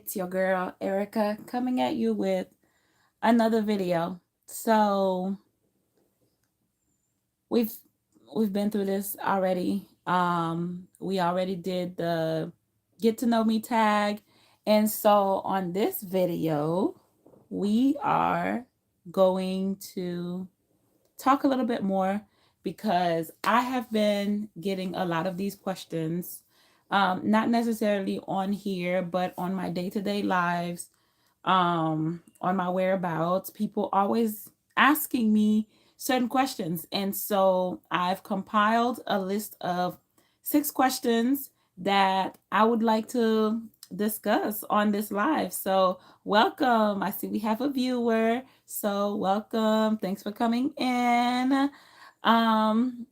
It's your girl Erica coming at you with another video. So we've we've been through this already. We already did the get to know me tag, and so on this video, we are going to talk a little bit more because I have been getting a lot of these questions, not necessarily on here, but on my day-to-day lives, on my whereabouts. People always asking me certain questions. And so I've compiled a list of 6 questions that I would like to discuss on this live. So welcome. I see we have a viewer. So welcome. Thanks for coming in.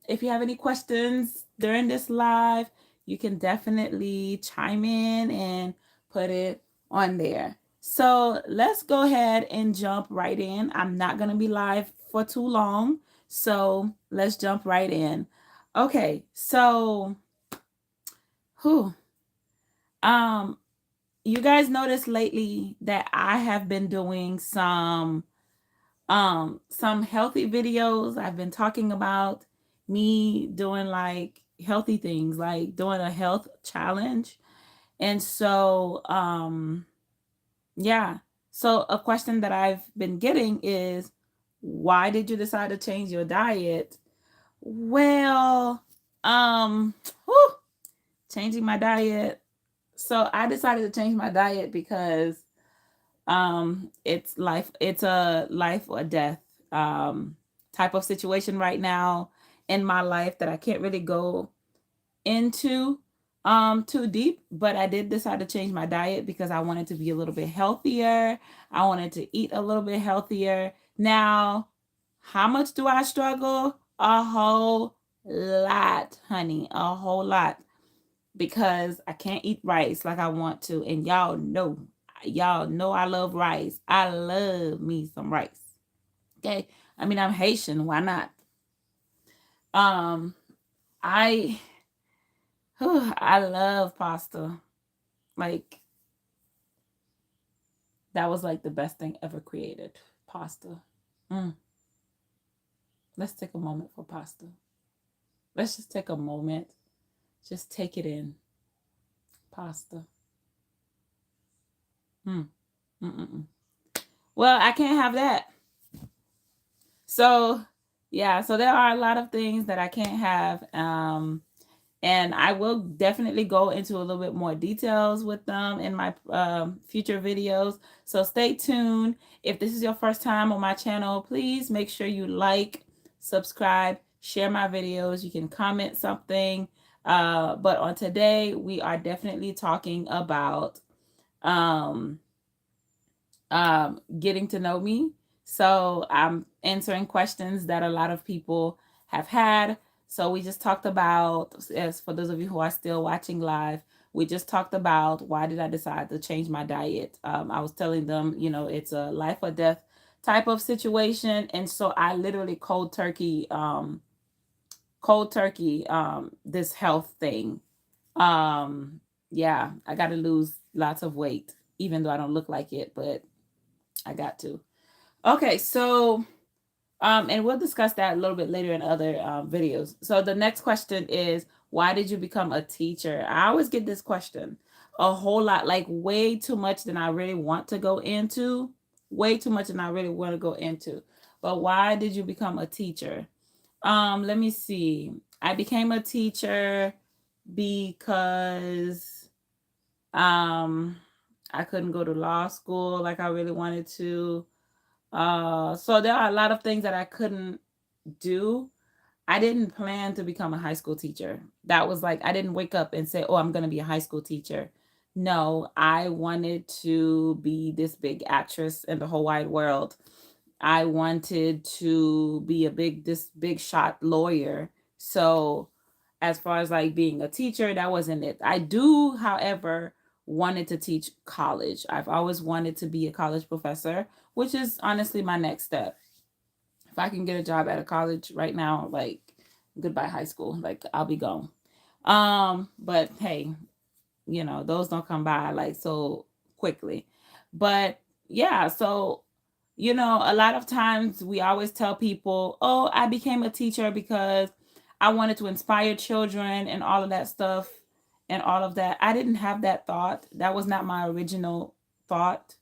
If you have any questions during this live, you can definitely chime in and put it on there. So let's go ahead and jump right in. I'm not going to be live for too long. So let's jump right in. Okay. So, whew, um, you guys noticed lately that I have been doing some healthy videos. I've been talking about me doing like healthy things, like doing a health challenge. And so yeah. So a question that I've been getting is, why did you decide to change your diet? Well, whew, changing my diet. So I decided to change my diet because it's a life or death type of situation right now in my life that I can't really go into too deep, but I did decide to change my diet because I wanted to be a little bit healthier. I wanted to eat a little bit healthier. Now, how much do I struggle? A whole lot, honey, a whole lot, because I can't eat rice like I want to, and y'all know I love rice. I love me some rice. Okay? I mean, I'm Haitian, why not? Um I I love pasta. Like, that was like the best thing ever created. Pasta. Mm. Let's take a moment for pasta. Let's just take a moment. Just take it in. Pasta. Mm. Mm-mm-mm. Well, I can't have that. So, yeah, so there are a lot of things that I can't have. And I will definitely go into a little bit more details with them in my future videos. So stay tuned. If this is your first time on my channel, please make sure you like, subscribe, share my videos. You can comment something. But on today, we are definitely talking about um, getting to know me. So I'm answering questions that a lot of people have had. So we just talked about, as for those of you who are still watching live, we just talked about why did I decide to change my diet. I was telling them, it's a life or death type of situation, and so I literally cold turkey this health thing. Yeah, I got to lose lots of weight, even though I don't look like it, but I got to. Okay, so and we'll discuss that a little bit later in other videos. So the next question is, why did you become a teacher? I always get this question a whole lot, like way too much than I really want to go into. Way too much than I really want to go into. But why did you become a teacher? Let me see. I became a teacher because um I couldn't go to law school like I really wanted to. So there are a lot of things that I couldn't do. I didn't plan to become a high school teacher. That was like, I didn't wake up and say, oh, I'm going to be a high school teacher. No, I wanted to be this big actress in the whole wide world. I wanted to be this big shot lawyer. So as far as like being a teacher, that wasn't it. I do, however, wanted to teach college. I've always wanted to be a college professor, which is honestly my next step. If I can get a job at a college right now, like, goodbye high school, like, I'll be gone. But hey, those don't come by like so quickly. But yeah, so a lot of times we always tell people, oh, I became a teacher because I wanted to inspire children and all of that stuff and all of that. I didn't have that thought. That was not my original thought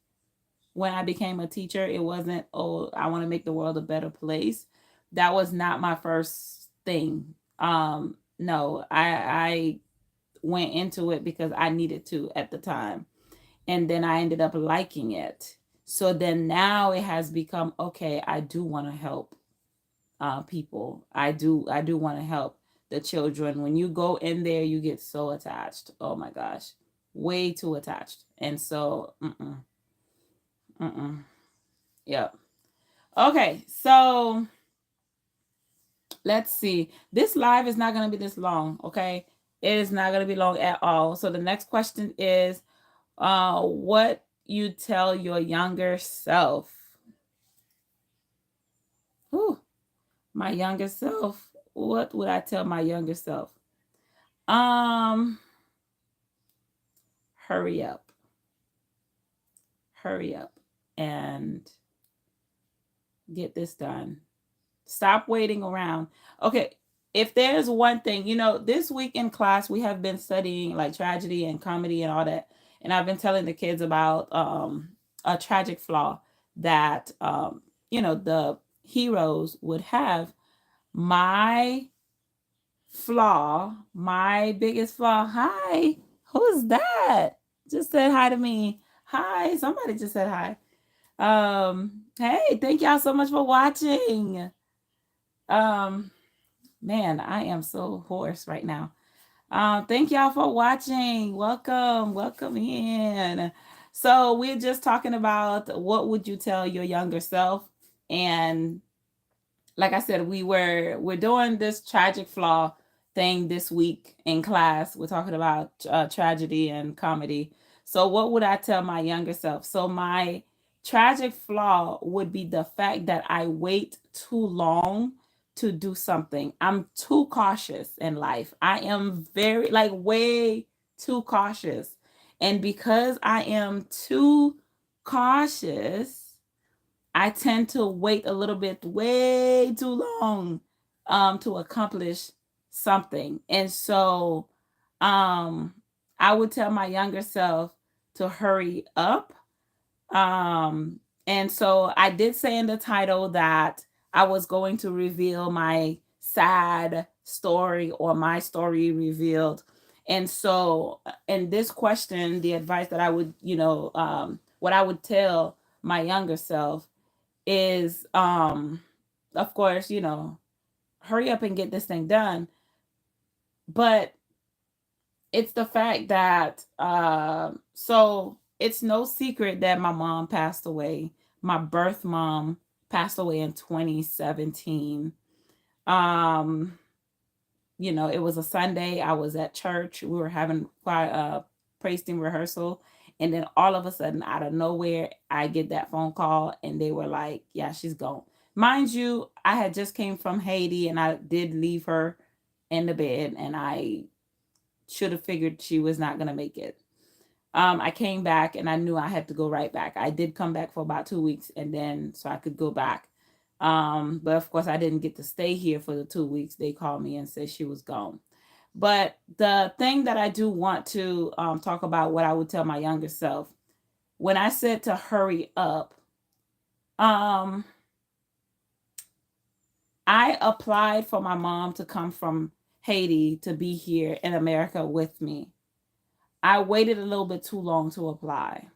when I became a teacher. It wasn't, oh, I want to make the world a better place. That was not my first thing. No, I went into it because I needed to at the time. And then I ended up liking it. So then now it has become, okay, I do want to help people. I do want to help the children. When you go in there, you get so attached. Oh my gosh, way too attached. And so, yep. Okay, so let's see. This live is not going to be this long. Okay, it is not going to be long at all. So the next question is, what you tell your younger self? Whew, my younger self. What would I tell my younger self? Um, hurry up. Hurry up and get this done. Stop waiting around. Okay, if there's one thing, this week in class we have been studying like tragedy and comedy and all that. And I've been telling the kids about a tragic flaw that the heroes would have. My my biggest flaw. Hi, who's that? Just said hi to me. Hi, somebody just said hi. Hey, thank y'all so much for watching. Man, I am so hoarse right now. Thank y'all for watching. Welcome in. So we're just talking about what would you tell your younger self, and like I said, we're doing this tragic flaw thing this week in class. We're talking about tragedy and comedy. So what would I tell my younger self? So my tragic flaw would be the fact that I wait too long to do something. I'm too cautious in life. I am very like way too cautious. And because I am too cautious, I tend to wait a little bit way too long to accomplish something. And so I would tell my younger self to hurry up. Um, and so I did say in the title that I was going to reveal my sad story or my story revealed. And so in this question, the advice that I would, what I would tell my younger self is of course, hurry up and get this thing done. But it's the fact that so it's no secret that my mom passed away. My birth mom passed away in 2017. um it was a Sunday. I was at church. We were having praise team rehearsal. And then all of a sudden, out of nowhere, I get that phone call and they were like, yeah, she's gone. Mind you, I had just came from Haiti and I did leave her in the bed, and I should have figured she was not going to make it. I came back and I knew I had to go right back. I did come back for about 2 weeks and then so I could go back. But of course, I didn't get to stay here for the 2 weeks. They called me and said she was gone. But the thing that I do want to talk about, what I would tell my younger self, when I said to hurry up, I applied for my mom to come from Haiti to be here in America with me. I waited a little bit too long to apply.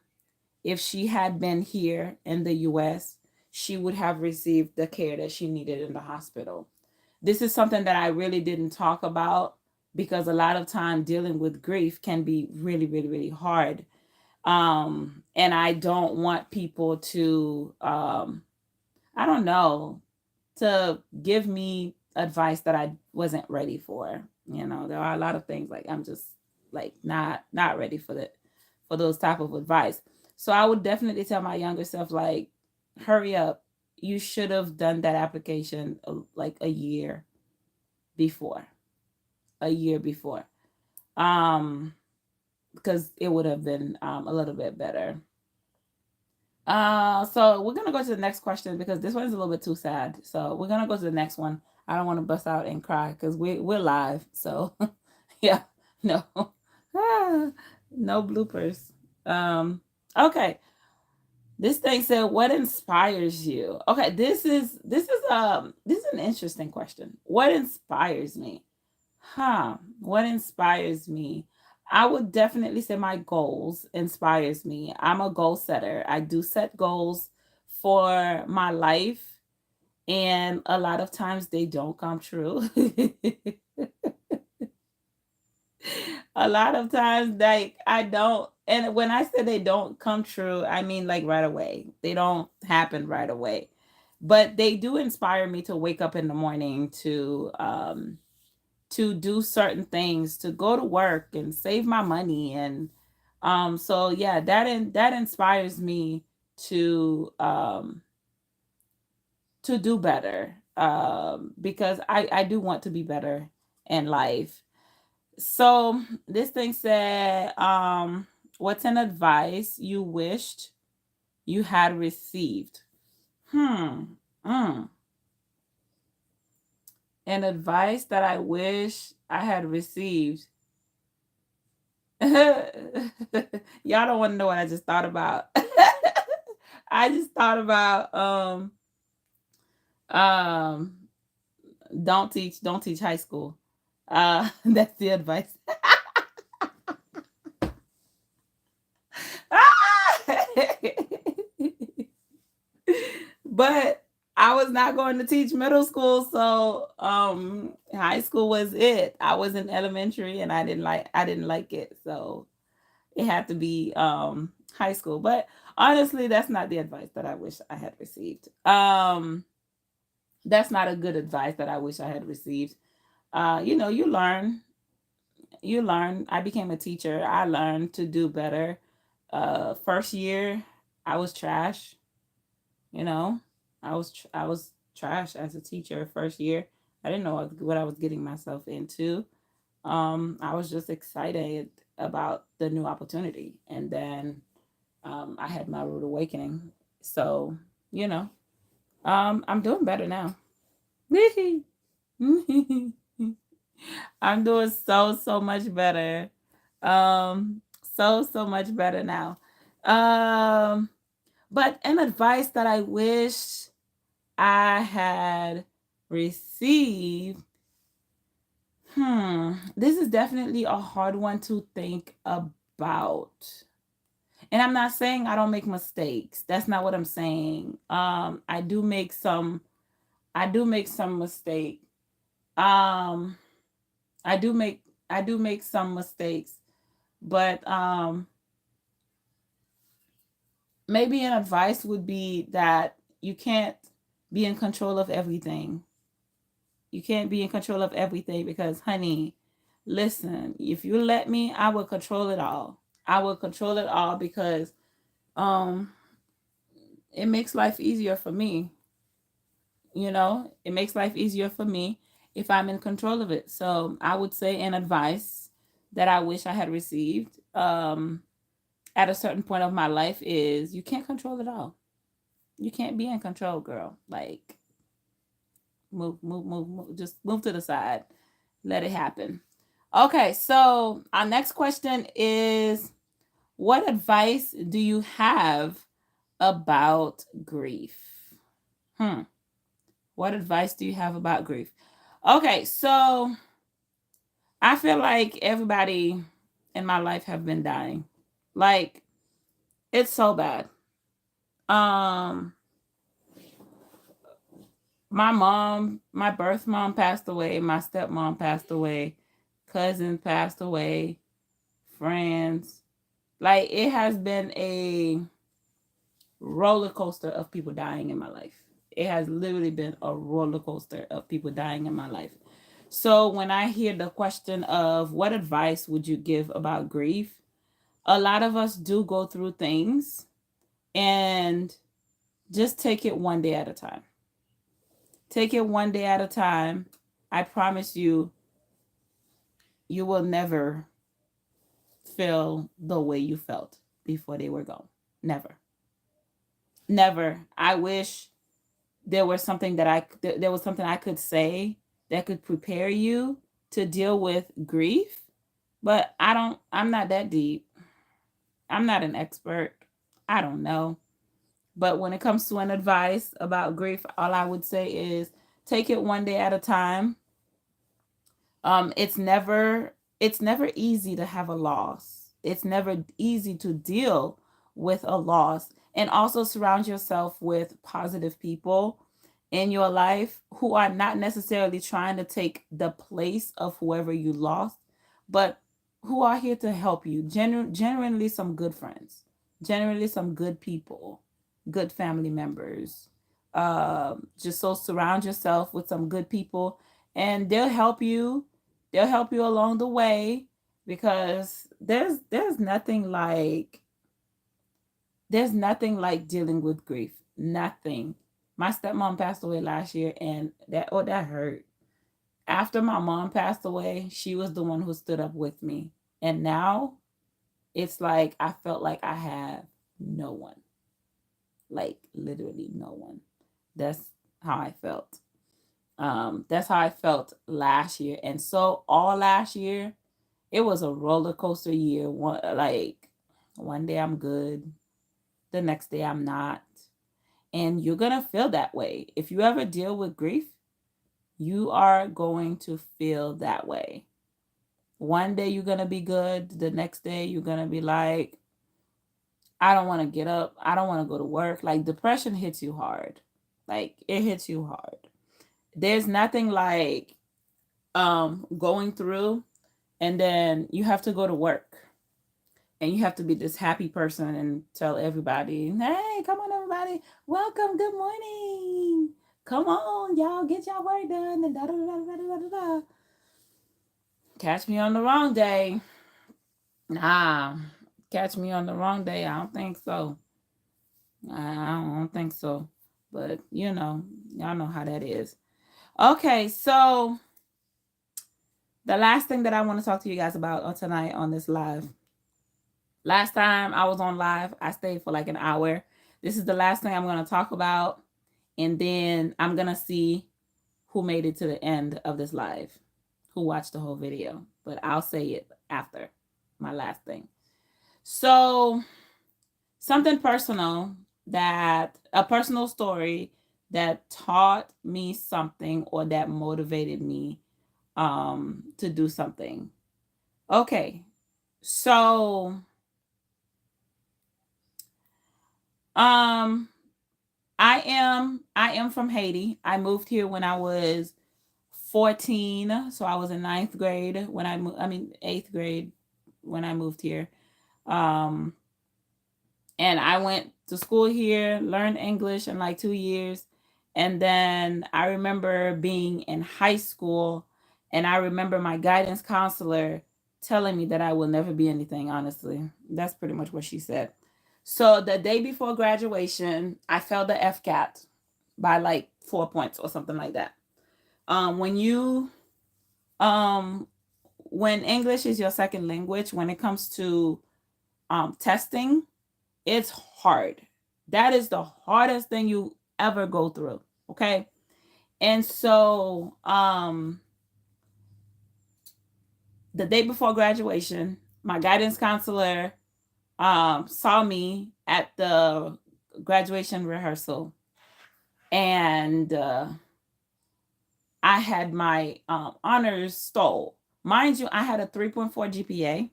If she had been here in the US, she would have received the care that she needed in the hospital. This is something that I really didn't talk about because a lot of time dealing with grief can be really, really, really hard. And I don't want people to, I don't know, to give me advice that I wasn't ready for. There are a lot of things like I'm just like not ready for those type of advice. So I would definitely tell my younger self, like, hurry up. You should have done that application like a year before. A year before. Um because it would have been a little bit better. So we're gonna go to the next question because this one's a little bit too sad. So we're gonna go to the next one. I don't want to bust out and cry because we're live. So yeah, no, no bloopers. Okay. This thing said, "What inspires you?" Okay, this is an interesting question. What inspires me? Huh? What inspires me? I would definitely say my goals inspires me. I'm a goal setter. I do set goals for my life, and a lot of times they don't come true. A lot of times, like, I don't, and when I say they don't come true, I mean like right away. They don't happen right away, but they do inspire me to wake up in the morning to do certain things, to go to work and save my money. And so yeah, that inspires me to do better, because I do want to be better in life. So this thing said, what's an advice you wished you had received? Hmm. Mm. An advice that I wish I had received. Y'all don't want to know what I just thought about. I just thought about um don't teach high school. That's the advice. But I was not going to teach middle school, so high school was it. I was in elementary and I didn't like it. So it had to be high school. But honestly, that's not the advice that I wish I had received. That's not a good advice that I wish I had received. You learn. I became a teacher. I learned to do better. First year I was trash. You know, I was trash as a teacher first year. I didn't know what I was getting myself into. I was just excited about the new opportunity, and then I had my rude awakening. So you know, I'm doing better now. I'm doing so much better. So much better now. Um, but an advice that I wish I had received. This is definitely a hard one to think about. And I'm not saying I don't make mistakes. That's not what I'm saying. I do make some mistake. Um I do make I do make some mistakes, but maybe an advice would be that you can't be in control of everything. You can't be in control of everything because, honey, listen, if you let me, I will control it all. I will control it all because um it makes life easier for me. It makes life easier for me if I'm in control of it. So I would say an advice that I wish I had received at a certain point of my life is you can't control it all. You can't be in control, girl. Like, move. Just move to the side. Let it happen. Okay, so our next question is, what advice do you have about grief? Hmm. What advice do you have about grief? Okay, so I feel like everybody in my life have been dying. Like, it's so bad. Um my birth mom passed away, my stepmom passed away, cousin passed away, friends. Like, it has been a roller coaster of people dying in my life. It has literally been a roller coaster of people dying in my life. So when I hear the question of what advice would you give about grief, a lot of us do go through things, and just take it one day at a time. Take it one day at a time. I promise you, you will never feel the way you felt before they were gone. Never. Never. I wish there was something that there was something I could say that could prepare you to deal with grief, but I'm not that deep. I'm not an expert. I don't know. But when it comes to an advice about grief, all I would say is take it one day at a time. It's never easy to have a loss. It's never easy to deal with a loss. And also surround yourself with positive people in your life who are not necessarily trying to take the place of whoever you lost, but who are here to help you. Genuinely some good friends, generally some good people, good family members. Just so surround yourself with some good people, and they'll help you. They'll help you along the way, because there's nothing like dealing with grief. Nothing. My stepmom passed away last year, and that hurt. After my mom passed away, she was the one who stood up with me. And now it's like I felt like I have no one. Like literally no one. That's how I felt. That's how I felt last year. And so all last year, it was a roller coaster year. One day I'm good, the next day I'm not. And you're going to feel that way. If you ever deal with grief, you are going to feel that way. One day you're going to be good. The next day you're going to be like, I don't want to get up. I don't want to go to work. Like depression hits you hard. Like it hits you hard. There's nothing like going through and then you have to go to work and you have to be this happy person and tell everybody, hey, come on everybody, welcome, good morning, come on y'all, get y'all work done, and da da da da da da da. Catch me on the wrong day. Nah, catch me on the wrong day. I don't think so. I don't think so. But y'all know how that is. Okay, so the last thing that I want to talk to you guys about tonight on this live. Last time I was on live, I stayed for like an hour. This is the last thing I'm going to talk about. And then I'm going to see who made it to the end of this live, who watched the whole video. But I'll say it after my last thing. So something personal, a personal story that taught me something or that motivated me to do something. Okay, so I am from Haiti. I moved here when I was 14, so I was in 9th grade when 8th grade when I moved here. And I went to school here, learned English in like 2 years. And then I remember being in high school, and I remember my guidance counselor telling me that I will never be anything, honestly. That's pretty much what she said. So the day before graduation, I failed the FCAT by like 4 points or something like that. When English is your second language, when it comes to testing, it's hard. That is the hardest thing you ever go through. Okay. And so the day before graduation, my guidance counselor saw me at the graduation rehearsal, and I had my honors stole. Mind you, I had a 3.4 GPA.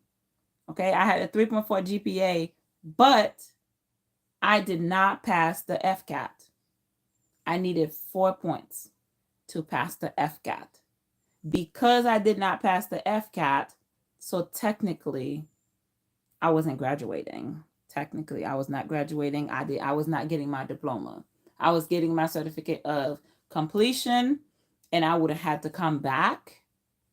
Okay, I had a 3.4 GPA, but I did not pass the FCAT. I needed 4 points to pass the FCAT. Because I did not pass the FCAT, so technically, I wasn't graduating. Technically, I was not graduating. I was not getting my diploma. I was getting my certificate of completion, and I would have had to come back.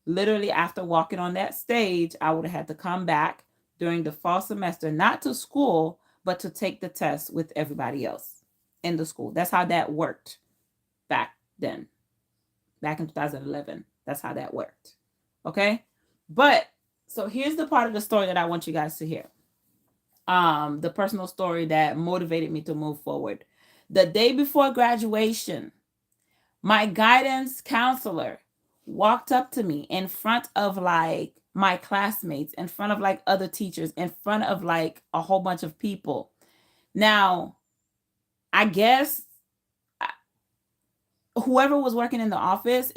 Literally, after walking on that stage, I would have had to come back during the fall semester, not to school, but to take the test with everybody else in the school. That's how that worked back then, back in 2011. That's how that worked. Okay. But So here's the part of the story that I want you guys to hear. The personal story that motivated me to move forward. The day before graduation, my guidance counselor walked up to me in front of like my classmates, in front of like other teachers, in front of like a whole bunch of people. Now, I guess whoever was working in the office,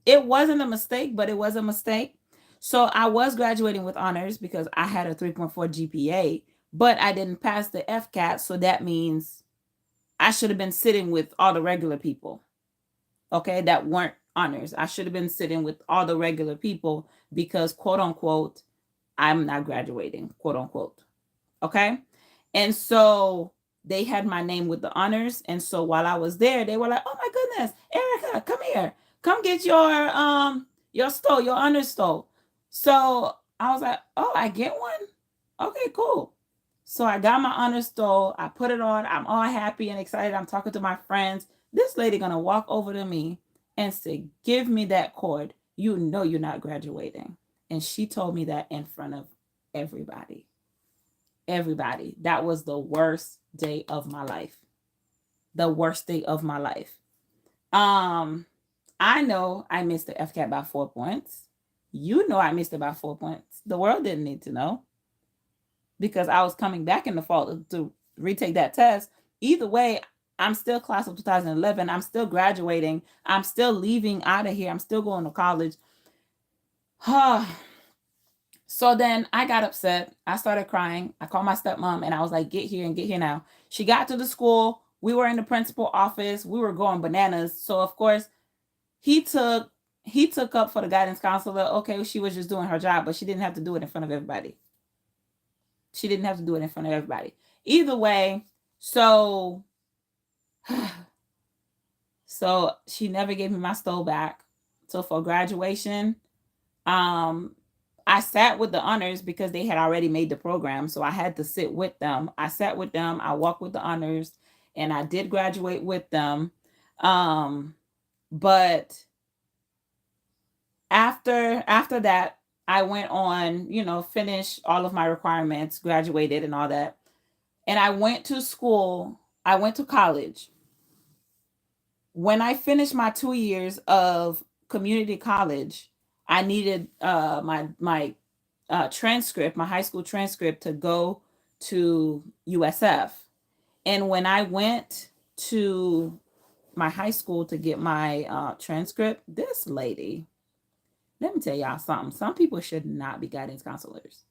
it wasn't a mistake, but it was a mistake. So I was graduating with honors because I had a 3.4 GPA, but I didn't pass the FCAT, so that means I should have been sitting with all the regular people, okay, that weren't honors. I should have been sitting with all the regular people because, quote unquote, I'm not graduating, quote unquote. Okay. And so they had my name with the honors. And so while I was there, they were like, oh my goodness, Erica, come here. Come get your stole, your honors stole. So I was like, oh, I get one? Okay, cool. So I got my honors stole. I put it on. I'm all happy and excited. I'm talking to my friends. This lady gonna walk over to me and say, give me that cord. You know you're not graduating. And she told me that in front of everybody. Everybody. That was the worst day of my life. The worst day of my life. I know I missed the FCAT by 4 points. You know I missed it by 4 points. The world didn't need to know because I was coming back in the fall to retake that test. Either way, I'm still class of 2011. I'm still graduating. I'm still leaving out of here. I'm still going to college. So then I got upset. I started crying. I called my stepmom and I was like, get here and get here now. She got to the school. We were in the principal office. We were going bananas. So of course, he took up for the guidance counselor. Okay, she was just doing her job, but she didn't have to do it in front of everybody. She didn't have to do it in front of everybody. Either way, so so she never gave me my stole back. So for graduation, I sat with the honors because they had already made the program. So I had to sit with them. I sat with them. I walked with the honors and I did graduate with them. But after that, I went on, finished all of my requirements, graduated and all that. And I went to school. I went to college. When I finished my 2 years of community college, I needed my transcript, my high school transcript, to go to USF. And when I went to my high school to get my transcript, this lady, let me tell y'all something. Some people should not be guidance counselors.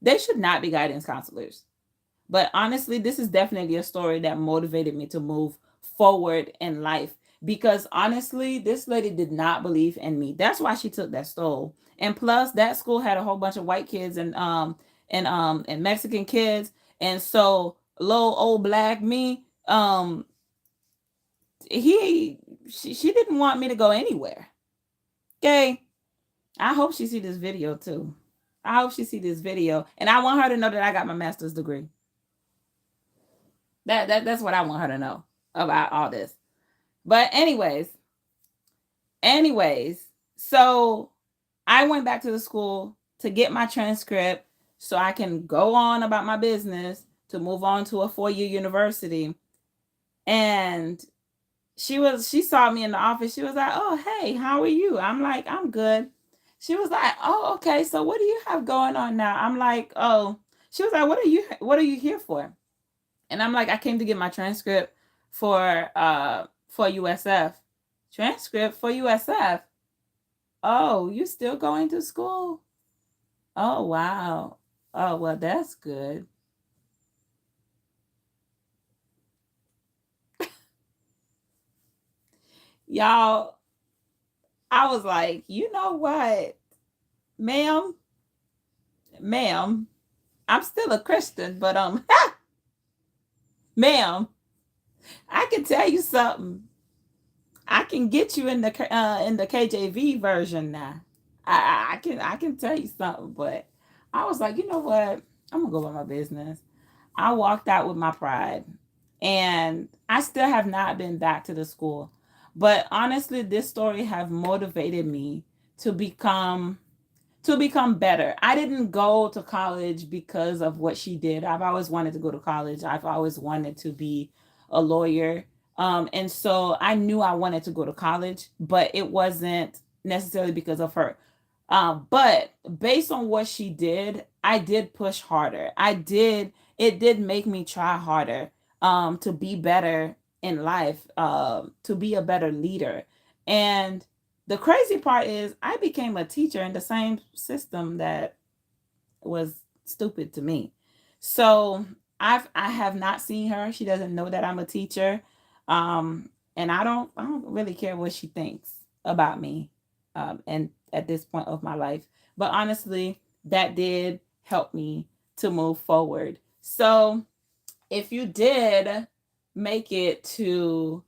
They should not be guidance counselors. But honestly, this is definitely a story that motivated me to move forward in life because honestly, this lady did not believe in me. That's why she took that stole. And plus, that school had a whole bunch of white kids and Mexican kids, and so little old black me, she didn't want me to go anywhere. Okay, I hope she see this video too. I hope she see this video, and I want her to know that I got my master's degree. That's what I want her to know about all this. But anyways, so I went back to the school to get my transcript so I can go on about my business to move on to a 4-year university. And she saw me in the office. She was like, "Oh, hey, how are you?" I'm like, "I'm good." She was like, "Oh, okay. So what do you have going on now?" I'm like, "Oh." She was like, what are you here for?" And I'm like, "I came to get my transcript for USF." Transcript for USF? Oh, you still going to school? Oh, wow. Oh, well, that's good. Y'all, I was like, you know what, ma'am, ma'am, I'm still a Christian, but ma'am, I can tell you something. I can get you in the KJV version now. I can tell you something, but I was like, you know what? I'm gonna go about my business. I walked out with my pride, and I still have not been back to the school. But honestly, this story have motivated me to become to become better. I didn't go to college because of what she did. I've always wanted to go to college. I've always wanted to be a lawyer. And so I knew I wanted to go to college, but it wasn't necessarily because of her. But based on what she did, I did push harder. It did make me try harder to be better in life, to be a better leader. And the crazy part is I became a teacher in the same system that was stupid to me. So I have not seen her. She doesn't know that I'm a teacher. And I don't really care what she thinks about me. And at this point of my life. But honestly, that did help me to move forward. So if you did make it to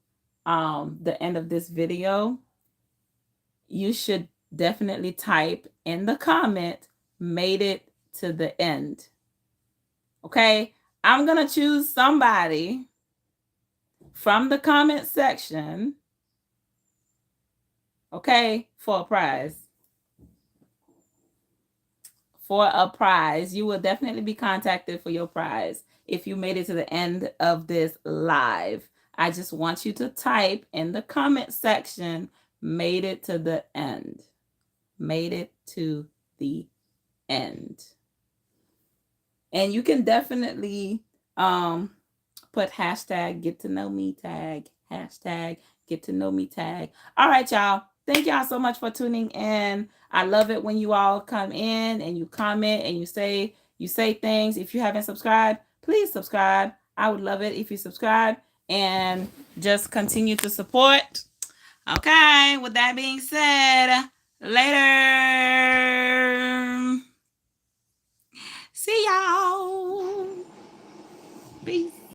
the end of this video, you should definitely type in the comment, made it to the end. Okay, I'm gonna choose somebody from the comment section, okay, for a prize. For a prize. You will definitely be contacted for your prize if you made it to the end of this live. I just want you to type in the comment section, made it to the end. Made it to the end. And you can definitely put hashtag get to know me tag, hashtag get to know me tag. All right, y'all. Thank y'all so much for tuning in. I love it when you all come in and you comment and you say things. If you haven't subscribed, please subscribe. I would love it if you subscribe and just continue to support. Okay, with that being said, later. See y'all. Peace.